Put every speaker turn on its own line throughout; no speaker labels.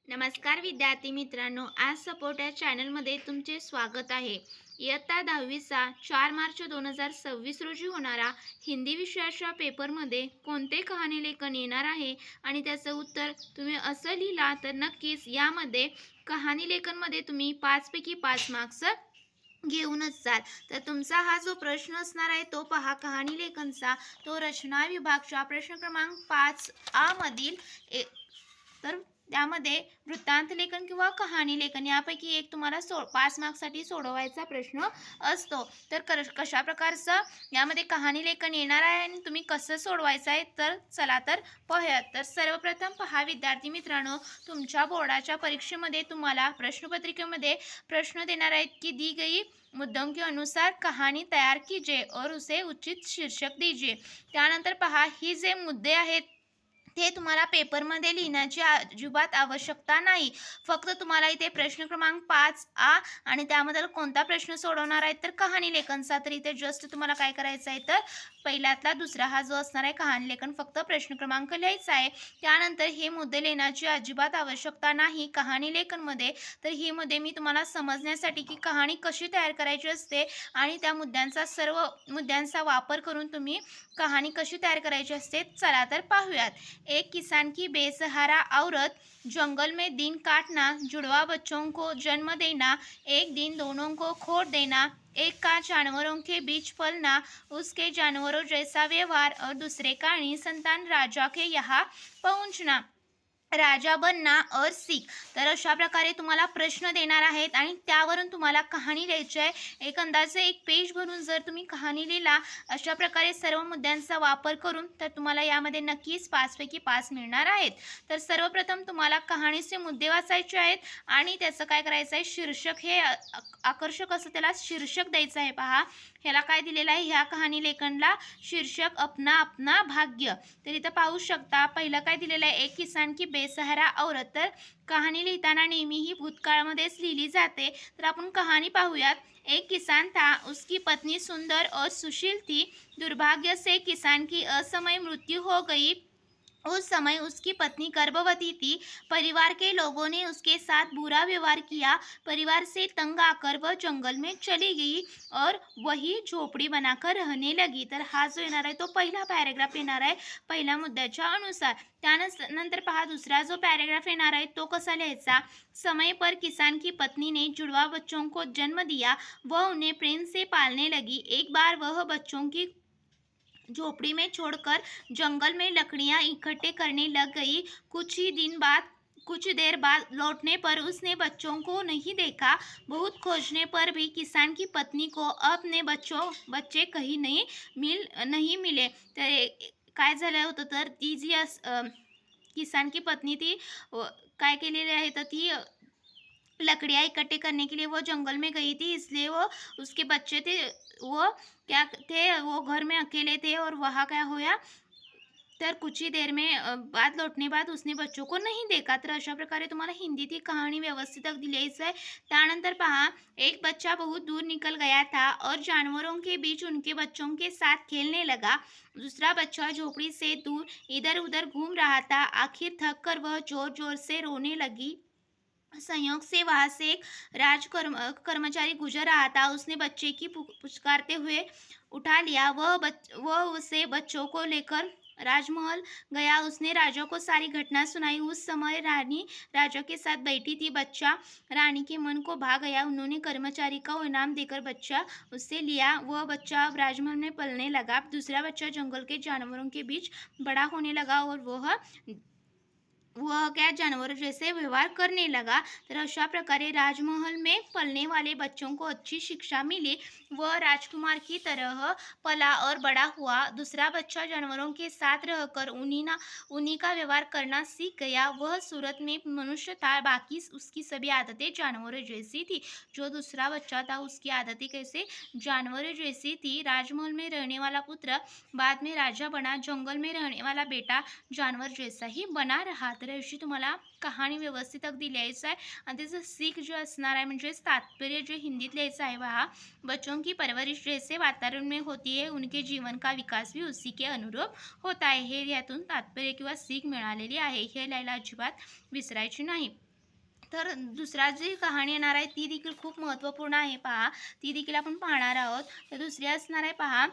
नमस्कार विद्यार्थी मित्रांनो, आज सपोर्ट या चॅनलमध्ये तुमचे स्वागत आहे. इयत्ता 10वीचा 4 मार्च 2026 रोजी होणारा हिंदी विषयाच्या पेपरमध्ये कोणते कहाणी लेखन येणार आहे आणि त्याचं उत्तर तुम्ही असं लिहिला तर नक्कीच यामध्ये कहाणी लेखनमध्ये तुम्ही 5 पैकी 5 मार्क्स घेऊनच जाल. तर तुमचा हा जो प्रश्न असणार आहे तो पहा, कहाणी लेखनचा तो रचना विभागच्या प्रश्न क्रमांक 5 मधील तर त्यामध्ये वृत्तांत लेखन किंवा कहाणी लेखन यापैकी एक तुम्हाला 5 मार्क्ससाठी सोडवायचा प्रश्न असतो. तर कशा प्रकारचं यामध्ये कहाणी लेखन येणार आहे आणि तुम्ही कसं सोडवायचं आहे तर चला तर पाहूयात. तर सर्वप्रथम पहा विद्यार्थी मित्रांनो, तुमच्या बोर्डाच्या परीक्षेमध्ये तुम्हाला प्रश्नपत्रिकेमध्ये प्रश्न देणार आहेत की दी गई मुद्दों के अनुसार कहानी तयार कीजिए और उसे उचित शीर्षक दीजिए. त्यानंतर पहा, ही जे मुद्दे आहेत ते तुम्हाला पेपरमध्ये लिहिण्याची अजिबात आवश्यकता नाही. फक्त तुम्हाला इथे प्रश्न क्रमांक 5 आणि त्यामधील कोणता प्रश्न सोडवणार आहे तर कहाणी लेखनचा. तर इथे जस्ट तुम्हाला काय करायचं आहे तर पहिल्यातला दुसरा हा जो असणार आहे कहाणी लेखन, फक्त प्रश्न क्रमांक लिहायचा आहे. त्यानंतर हे मुद्दे लिहिण्याची अजिबात आवश्यकता नाही कहाणी लेखनमध्ये. तर ही मुद्दे मी तुम्हाला समजण्यासाठी की कहाणी कशी तयार करायची असते आणि त्या सर्व मुद्द्यांचा वापर करून तुम्ही कहाणी कशी तयार करायची असते चला तर पाहूयात. एक किसान की बेसहारा औरत जंगल में दिन काटना, जुड़वा बच्चों को जन्म देना, एक दिन दोनों को खो देना, एक का जानवरों के बीच पलना, उसके जानवरों जैसा व्यवहार और दूसरे का निसंतान राजा के यहाँ पहुंचना, राजा बनना और सीख. तर अशा प्रकारे तुम्हाला प्रश्न देणार आहेत आणि त्यावरून तुम्हाला कहाणी लिहायची आहे. एक अंदाजे एक पेज भरून जर तुम्ही कहाणी लिहिला अशा प्रकारे सर्व मुद्द्यांचा वापर करून तर तुम्हाला यामध्ये नक्कीच 5 पैकी 5 मिळणार आहेत. तर सर्वप्रथम तुम्हाला कहाणीचे मुद्दे वाचायचे आहेत आणि त्याचं काय करायचं आहे, शीर्षक हे आकर्षक असं त्याला शीर्षक द्यायचं आहे. पहा, ह्याला काय दिलेलं आहे, ह्या कहाणी लेखनला शीर्षक अपना अपना भाग्य. तर इथं पाहू शकता पहिलं काय दिलेलं आहे, एक किसान की बेसहारा औरत. तर कहाणी लिहिताना नेहमी ही भूतकाळमध्येच लिहिली जाते. तर आपण कहाणी पाहूयात. एक किसान था, उसकी पत्नी सुंदर और सुशील थी. दुर्भाग्य से किसान की असमय मृत्यु हो गई. उस समय उसकी पत्नी गर्भवती थी. परिवार के लोगों ने उसके साथ बुरा व्यवहार किया. परिवार से तंग आकर वह जंगल में चली गई और वही झोपड़ी बनाकर रहने लगी. तर हा जो येणार आहे तो पहिला पॅरेग्राफ येणार आहे पहिल्या मुद्द्याच्या अनुसार. त्यानंतर पहा दुसरा जो पॅरेग्राफ येणार आहे तो कसा लिहायचा. समय पर किसान की पत्नी ने जुड़वा बच्चों को जन्म दिया. वह उन्हें प्रेम से पालने लगी. एक बार वह बच्चों की झोपड़ी में छोड़कर जंगल में लकड़ियां इकट्ठे करने लग गई. कुछ देर बाद लौटने पर उसने बच्चों को नहीं देखा. बहुत खोजने पर भी किसान की पत्नी को अपने बच्चे कहीं नहीं मिले. तर काय झालं होतं तर ती जी किसान की पत्नी ती काय केलेली आहे तर ती लकड़ियाँ इकट्ठे करने के लिए वो जंगल में गई थी, इसलिए वो उसके बच्चे थे वो क्या थे वो घर में अकेले थे और वहाँ क्या हुआ तर कुछ ही देर में बाद लौटने बाद उसने बच्चों को नहीं देखा. तर अशा प्रकारे तुम्हाला हिंदीत ही कहाणी व्यवस्थित अगदी लिहायचं आहे. त्यानंतर पहा, एक बच्चा बहुत दूर निकल गया था और जानवरों के बीच उनके बच्चों के साथ खेलने लगा. दूसरा बच्चा झोपड़ी से दूर इधर उधर घूम रहा था. आखिर थक कर वह जोर जोर से रोने लगी. संयोग से वहां से एक कर्मचारी गुजर रहा था. उसने बच्चे की पुचकारते हुए उठा लिया. वह उसे बच्चों को लेकर राजमहल गया. उसने राजा को सारी घटना सुनाई. उस समय रानी राजा के साथ बैठी थी. बच्चा रानी के मन को भा गया. उन्होंने कर्मचारी को इनाम देकर बच्चा उससे लिया. वह बच्चा अब राजमहल में पलने लगा. दूसरा बच्चा जंगल के जानवरों के बीच बड़ा होने लगा और वह क्या जानवरों जैसे व्यवहार करने लगा. तर अशा प्रकारे राजमहल में पलने वाले बच्चों को अच्छी शिक्षा मिली. वह राजकुमार की तरह पला और बड़ा हुआ. दूसरा बच्चा जानवरों के साथ रहकर उन्हीं का व्यवहार करना सीख गया. वह सूरत में मनुष्य था, बाकी उसकी सभी आदतें जानवरों जैसी थी. जो दूसरा बच्चा था उसकी आदतें कैसे जानवरों जैसी थी. राजमहल में रहने वाला पुत्र बाद में राजा बना. जंगल में रहने वाला बेटा जानवर जैसा ही बना रहा. तर अशी तुम्हाला कहाणी व्यवस्थित अगदी लिहायचं आहे आणि त्याचं सीख जे असणार आहे म्हणजेच तात्पर्य जे हिंदीत लिहायचं आहे पहा. बच्चों की परवरिश जैसे वातावरण में होती है उनके जीवन का विकास भी उसी के अनुरूप होता है. हे यातून तात्पर्य किंवा सीख मिळालेली आहे. हे लिहायला अजिबात विसरायची नाही. तर दुसरा जी कहाणी येणार आहे ती देखील खूप महत्त्वपूर्ण आहे पहा. ती देखील आपण पाहणार आहोत. तर दुसरी असणार आहे पहा,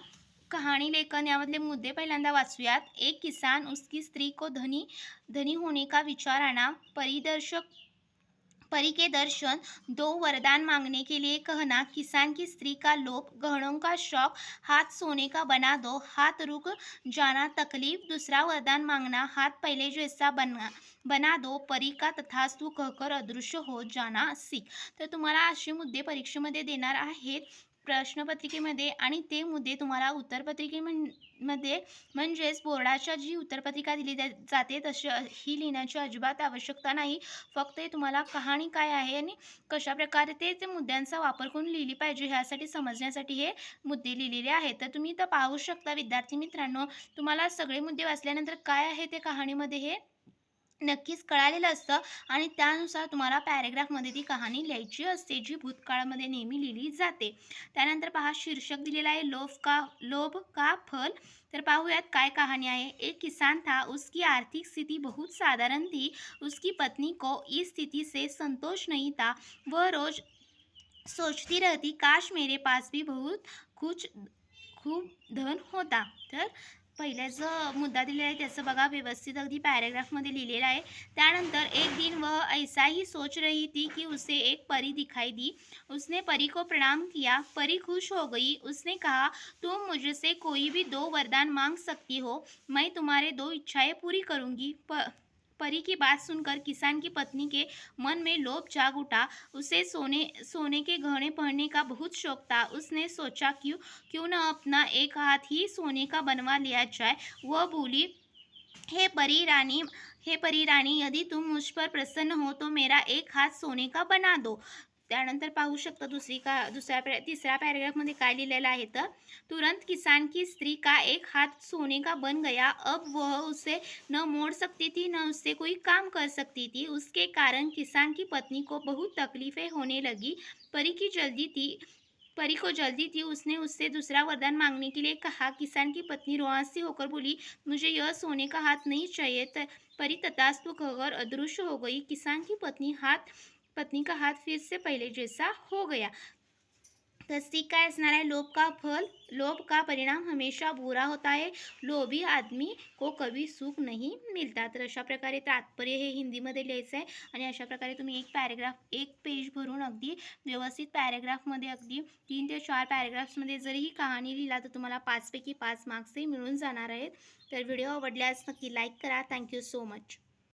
कहाणी लेखन यामधले मुद्दे पहिल्यांदा वाचूयात. एक किसान उसकी स्त्री को धनी धनी होने का विचार आना, परी के दर्शन, दो वरदान मांगने के लिए कहना, किसान की स्त्री का लोभ, गहनों का शौक, हाथ सोने का बना दो, हाथ रुक जाना तकलीफ, दूसरा वरदान मांगना, हाथ पहले जैसा बना बना दो, परी का तथास्तु कहकर अदृश्य हो जाना सीख. तर तुम्हाला असे मुद्दे परीक्षेमध्ये देणार आहेत प्रश्नपत्रिकेमध्ये, आणि ते मुद्दे तुम्हाला उत्तरपत्रिकेमध्ये म्हणजेच बोर्डाच्या जी उत्तरपत्रिका दिली जाते तशी ही लिहिण्याची अजिबात आवश्यकता नाही. फक्त हे तुम्हाला कहाणी काय आहे आणि कशाप्रकारे ते मुद्द्यांचा वापर करून लिहिली पाहिजे ह्यासाठी समजण्यासाठी हे मुद्दे लिहिलेले आहेत. तर तुम्ही इथं पाहू शकता विद्यार्थी मित्रांनो, तुम्हाला सगळे मुद्दे वाचल्यानंतर काय आहे ते कहाणीमध्ये हे नक्कीच कळालेलं असतं, आणि त्यानुसार तुम्हाला पॅरेग्राफमध्ये ती कहाणी लिहायची असते जी भूतकाळामध्ये नेहमी लिहिली जाते. त्यानंतर पहा, शीर्षक दिलेला आहे लोभ का फल. तर पाहूयात काय कहाणी आहे. एक किसान था, उसकी आर्थिक स्थिति बहुत साधारण थी, उसकी पत्नी को इस स्थिति से संतोष नहीं था, वह रोज सोचती रहती काश मेरे पास भी बहुत कुछ खूप धन होता. तर पहिला जो मुद्दा दिलेला आहे त्याचं बघा व्यवस्थित अगदी पॅरेग्राफमध्ये लिहिलेला आहे. त्यानंतर एक दिन वह ऐसा ही सोच रही थी कि उसे एक परी दिखाई दी. उसने परी को प्रणाम किया. परी खुश हो गई. उसने कहा, तुम मुझसे कोई भी 2 वरदान मांग सकती हो, मैं तुम्हारे 2 इच्छाएं पूरी करूंगी. परी की बात सुनकर किसान की पत्नी के मन में लोभ जाग उठा. उसे सोने सोने के गहने पहनने का बहुत शौक था. उसने सोचा क्यों क्यों न अपना एक हाथ ही सोने का बनवा लिया जाए. वह बोली, हे परी रानी हे परी रानी, यदि तुम मुझ पर प्रसन्न हो तो मेरा एक हात सोने का बना दो. त्यानंतर पाहू शकता तिसऱ्या पॅरेग्राफमध्ये काय लिहिलेलं आहे तर, तुरंत किसान की स्त्री का एक हाथ सोने का बन गया. अब वह उसे न मोड़ सकती थी न उससे कोई काम कर सकती थी. उसके कारण किसान की पत्नी को बहुत तकलीफें होने लगी. परी की जल्दी थी परी को जल्दी थी. उसने उससे दूसरा वरदान मांगने के लिए कहा. किसान की पत्नी रोआंसी होकर बोली, मुझे यह सोने का हाथ नहीं चाहिए. परी तथास्तु कहकर अदृश्य हो गई. किसान की पत्नी का हाथ फिर से पहले जैसा हो गया. तर सीख काय असणार आहे. लोभ का परिणाम हमेशा बुरा होता है. लोभी आदमी को कभी सुख नहीं मिलता. तर अशा प्रकारे तात्पर्य हे हिंदीमध्ये लिहायचं आहे, आणि अशा प्रकारे तुम्ही एक पेज भरून अगदी व्यवस्थित पॅरेग्राफमध्ये अगदी 3 ते 4 पॅरेग्राफ्समध्ये जरी ही कहाणी लिहिला तर तुम्हाला 5 पैकी 5 मार्क्सही मिळून जाणार आहेत. तर व्हिडिओ आवडल्यास नक्की लाईक करा. Thank you so much.